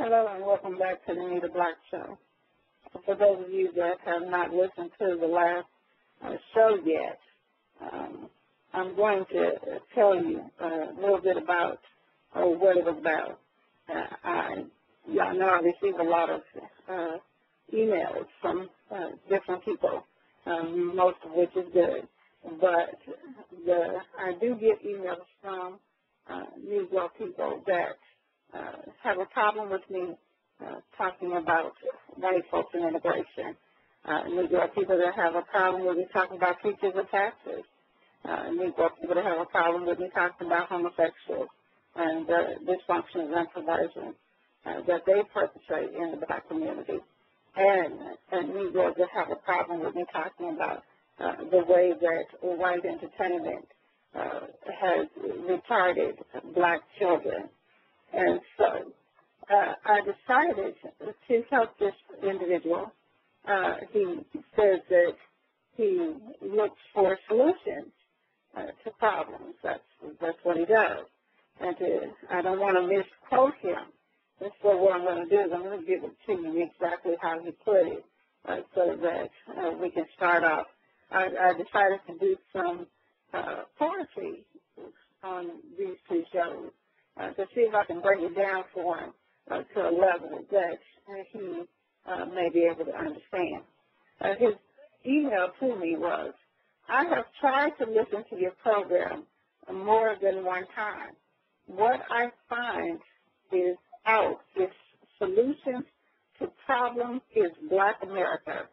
Hello and welcome back to the NEETTA Black Show. For those of you that have not listened to the last show yet, I'm going to tell you a little bit about what it was about. Y'all know I receive a lot of emails from different people, most of which is good. But I do get emails from Negro people that have a problem with me talking about white folks and integration. Negro people that have a problem with me talking about teachers and taxes. Negro people that have a problem with me talking about homosexuals and dysfunctions and perversions that they perpetrate in the black community. And Negroes that have a problem with me talking about the way that white entertainment has retarded black children. And so I decided to help this individual. He says that he looks for solutions to problems. That's what he does. And I don't want to misquote him. And so what I'm going to do is I'm going to give it to you exactly how he put it so that we can start off. I decided to do some poetry on these two shows to see if I can bring it down for him to a level that he may be able to understand. His email to me was, I have tried to listen to your program more than one time. What I find is solutions to problems is Black America.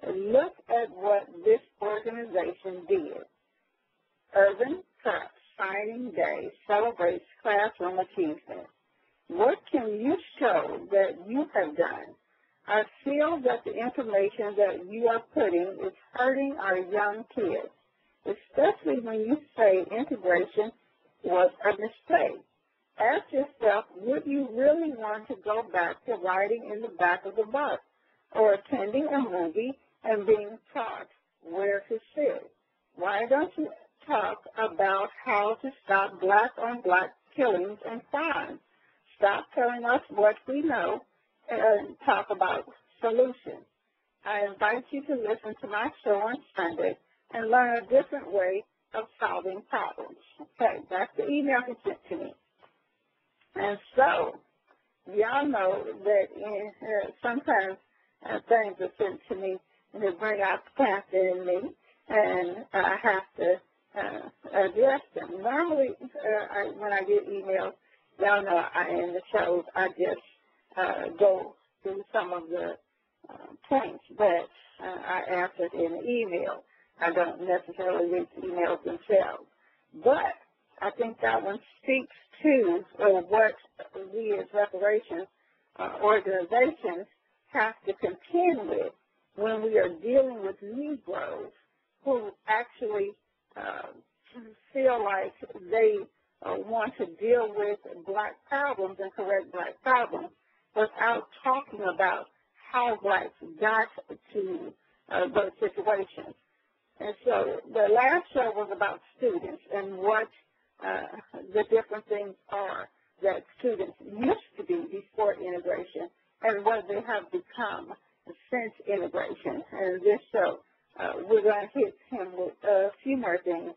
Look at what this organization did. Urban Cup Signing Day celebrates classroom achievement. What can you show that you have done? I feel that the information that you are putting is hurting our young kids, especially when you say integration was a mistake. Ask yourself, would you really want to go back to riding in the back of the bus or attending a movie and being taught where to sit? Why don't you talk about how to stop black-on-black killings and crimes? Stop telling us what we know and talk about solutions. I invite you to listen to my show on Sunday and learn a different way of solving problems. Okay, that's the email he sent to me. And so, y'all know that sometimes things are sent to me and they bring out the pastor in me, and I have to address them. Normally, when I get emails, y'all know in the shows, I just go through some of the points that I answered in the email. I don't necessarily read the emails themselves. But I think that one speaks to what we as reparations organizations have to contend with when we are dealing with Negroes who actually feel like they want to deal with black problems and correct black problems without talking about how blacks got to those situations. And so the last show was about students and what the different things are that students used to be before integration and what they have become since integration. And this show, we're going to hit him with a few more things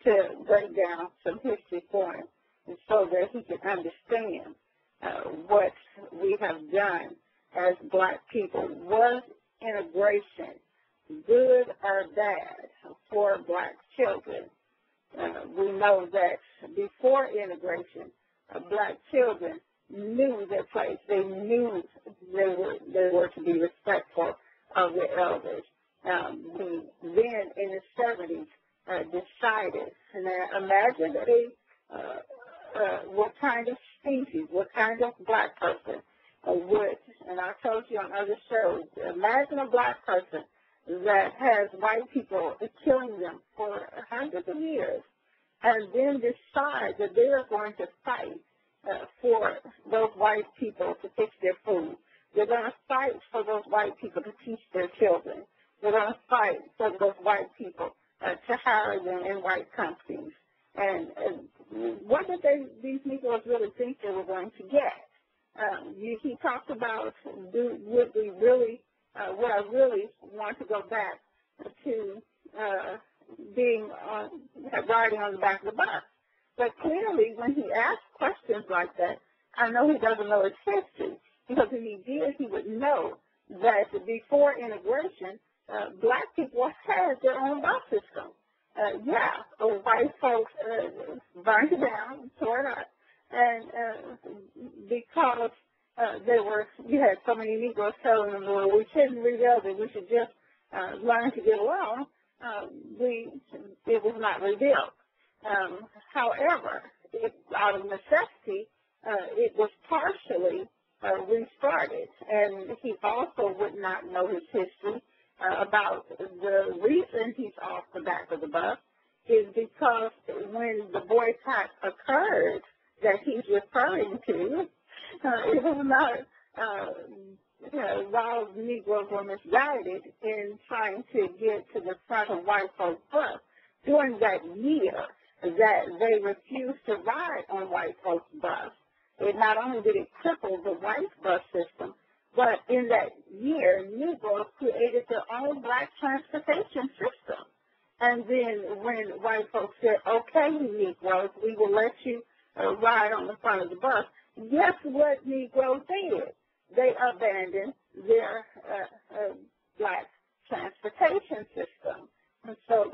to break down some history for him and so that he can understand what we have done as black people. Was integration good or bad for black children? We know that before integration, black children knew their place. They knew they were to be respectful of their elders. We then in the 70s decided, and imagine what kind of species, what kind of black person would, and I told you on other shows, imagine a black person that has white people killing them for hundreds of years, and then decide that they are going to fight for those white people to fix their food. They're going to fight for those white people to teach their children. They're going to fight for those white people to hire them in white companies. And what did these Negroes really think they were going to get? He talks about would we really, would I really want to go back to being riding on the back of the bus? But clearly, when he asks questions like that, I know he doesn't know his history, because if he did, he would know that before integration, black people had their own bus system. White folks burned it down, tore it up, and because you had so many Negroes telling them, well, we shouldn't rebuild it, we should just learn to get along, it was not rebuilt. However, out of necessity, it was partially restarted, and he also would not know his history about the reason he's off the back of the bus is because when the boycott occurred that he's referring to, it was not while Negroes were misguided in trying to get to the front of white folks' bus. During that year that they refused to ride on white folks' bus, it not only did it cripple the white bus system, but in that year, Negroes created their own black transportation system. And then when white folks said, okay, Negroes, we will let you ride on the front of the bus, guess what Negroes did? They abandoned their black transportation system. And so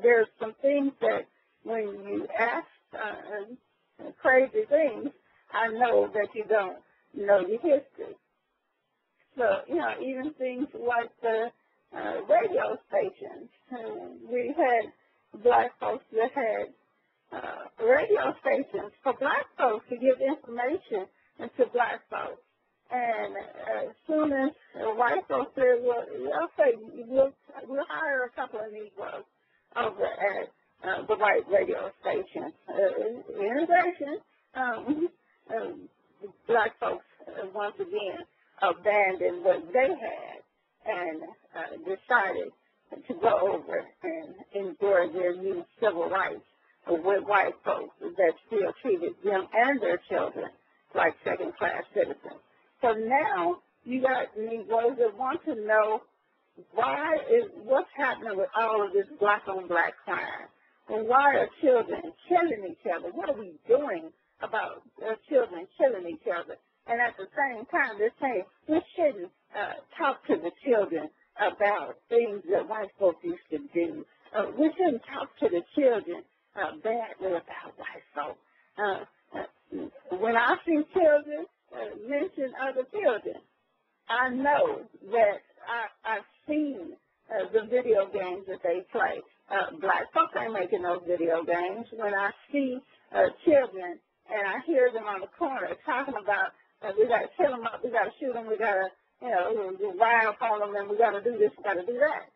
there's some things that when you ask crazy things, I know that you don't know your history. So, even things like the radio stations. We had black folks that had radio stations for black folks to give information to black folks. And as soon as white folks said, well, okay, we'll hire a couple of Negroes over at the white radio station. Integration, black folks once again abandoned what they had and decided to go over and enjoy their new civil rights with white folks that still treated them and their children like second-class citizens. So now you got Negroes that want to know what's happening with all of this black-on-black crime, and why are children killing each other? What are we doing about children killing each other? And at the same time, they're saying we shouldn't talk to the children about things that white folks used to do. We shouldn't talk to the children badly about white folks. When I see children mention other children, I know that I've seen the video games that they play. Black folks ain't making those video games. When I see children and I hear them on the corner talking about we got to kill them up, we got to shoot them, we got to, ride up on them, and we got to do this, we got to do that.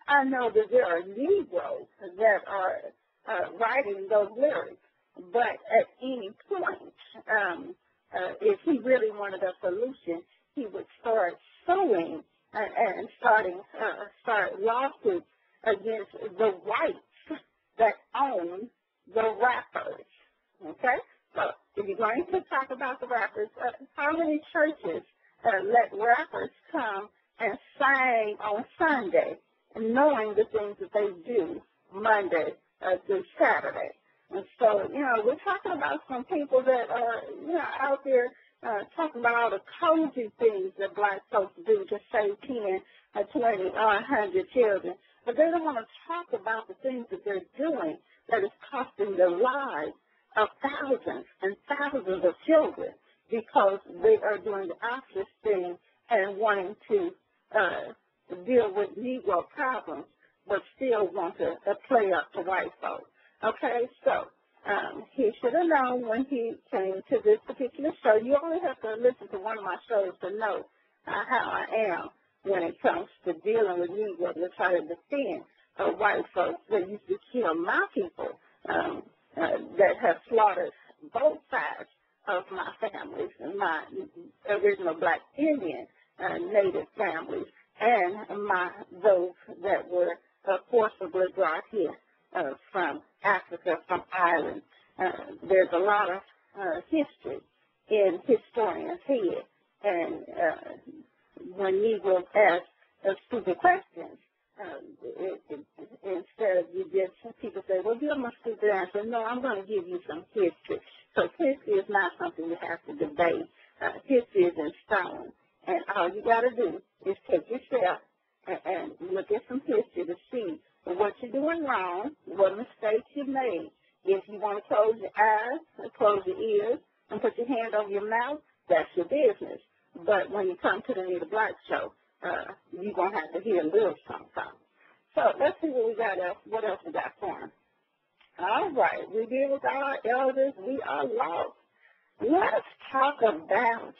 I know that there are Negroes that are writing those lyrics, but at any point, if he really wanted a solution, he would start suing and start lawsuits against the whites that own the rappers. Okay? So if you're going to talk about the rappers, how many churches let rappers come and sing on Sunday, knowing the things that they do Monday through Saturday? And so, we're talking about some people that are, out there talking about all the cozy things that black folks do to save 10, 20, or 100 children. But they don't want to talk about the things that they're doing that is costing the lives of thousands and thousands of children because they are doing the opposite thing and wanting to deal with Negro problems, but still want to play up to white folks. Okay, so he should have known when he came to this particular show. You only have to listen to one of my shows to know how I am when it comes to dealing with Negroes to try to defend white folks that used to kill my people that have slaughtered both sides of my families, my original black Indian native families, and those that were forcibly brought here from Africa, from Ireland. There's a lot of history in historians' head. And when Negroes ask stupid questions, instead of you just, people say, well, give them a stupid answer. No, I'm going to give you some history. So history is not something you have to debate. History is in stone. And all you got to do is take yourself and look at some history to see what you're doing wrong, what mistakes you made. If you want to close your eyes, close your ears, and put your hand over your mouth, that's your business. But when you come to the NEETTA Black Show, you're going to have to hear a little something. So let's see what we got else. What else we got for them? All right, we deal with our elders. We are lost. Let's talk about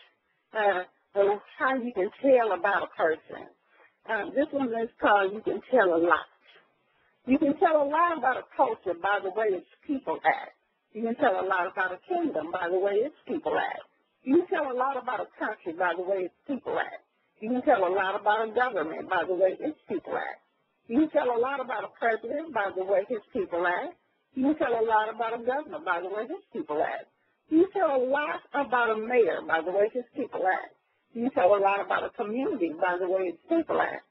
how you can tell about a person. This one is called You Can Tell a Lot. You can tell a lot about a culture by the way its people act. You can tell a lot about a kingdom by the way its people act. You can tell a lot about a country by the way its people act. You can tell a lot about a government by the way its people act. You can tell a lot about a president by the way his people act. You can tell a lot about a governor by the way his people act. You can tell a lot about a mayor by the way his people act. You can tell a lot about a community by the way its people act.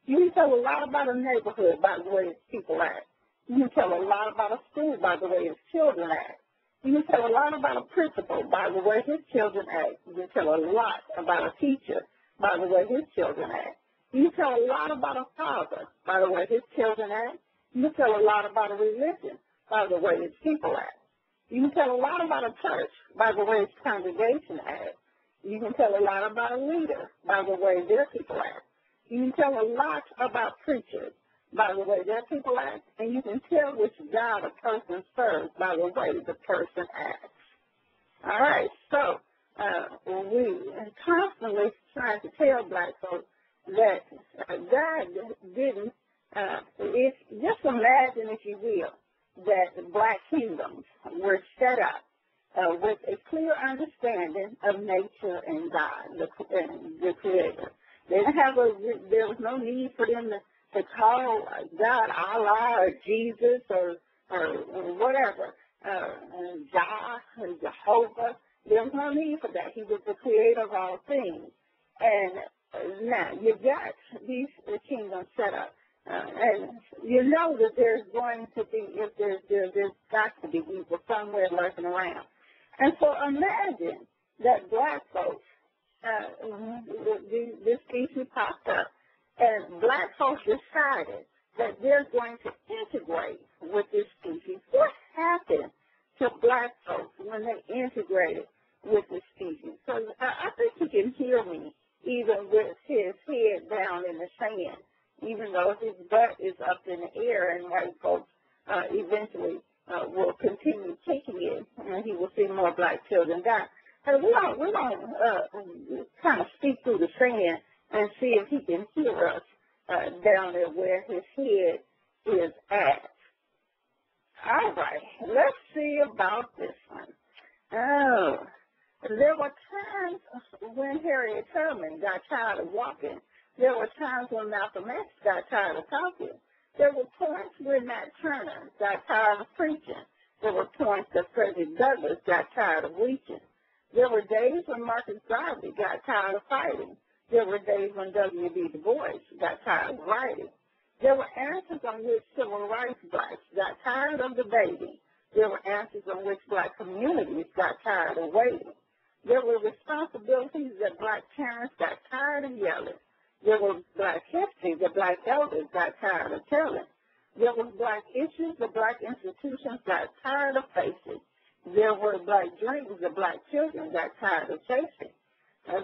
You can tell a lot about a neighborhood by the way its people act. You can tell a lot about a school by the way its children act. You can tell a lot about a principal by the way his children act. You can tell a lot about a teacher by the way his children act. You can tell a lot about a father by the way his children act. You can tell a lot about a religion by the way its people act. You can tell a lot about a church by the way its congregation acts. You can tell a lot about a leader by the way their people act. You can tell a lot about preachers by the way their people act, and you can tell which God a person serves by the way the person acts. All right, so we constantly trying to tell black folks that God didn't, just imagine, if you will, that black kingdoms were set up with a clear understanding of nature and God, the Creator. There was no need for them to call God Allah or Jesus or whatever, Jah or Jehovah. There was no need for that. He was the creator of all things. And now you've got these kingdoms set up. And you know that there's going to be, if there's got to be evil somewhere lurking around. And so imagine that black folks, this issue popped up, and black folks decided that they're going to integrate with this species. What happened to black folks when they integrated with the species? So I think you can hear me even with his head down in the sand, even though his butt is up in the air, and white folks eventually will continue kicking it, and he will see more black children die. And we're going to kind of speak through the sand and see if he can hear us down there where his head is at. All right, let's see about this one. Oh, there were times when Harriet Tubman got tired of walking. There were times when Malcolm X got tired of talking. There were points when Nat Turner got tired of preaching. There were points that Frederick Douglass got tired of reaching. There were days when Marcus Garvey got tired of fighting. There were days when W.B. Du Bois got tired of writing. There were answers on which civil rights blacks got tired of debating. There were answers on which black communities got tired of waiting. There were responsibilities that black parents got tired of yelling. There was black history that black elders got tired of telling. There was black issues that black institutions got tired of facing. There were black dreams that black children got tired of chasing.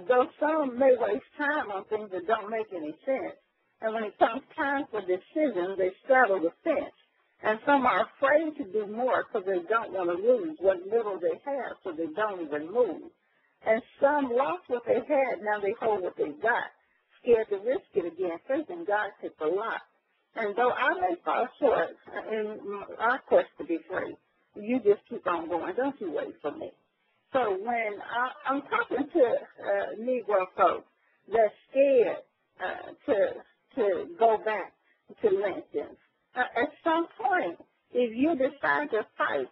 Though some may waste time on things that don't make any sense, and when it comes time for decisions, they straddle the fence. And some are afraid to do more because they don't want to lose what little they have, so they don't even move. And some lost what they had, now they hold what they got, scared to risk it again, thinking God took a lot. And though I may fall short in our quest to be free, you just keep on going. Don't you wait for me. So when I'm talking to Negro folks that's scared to go back to lynchings, at some point, if you decide to fight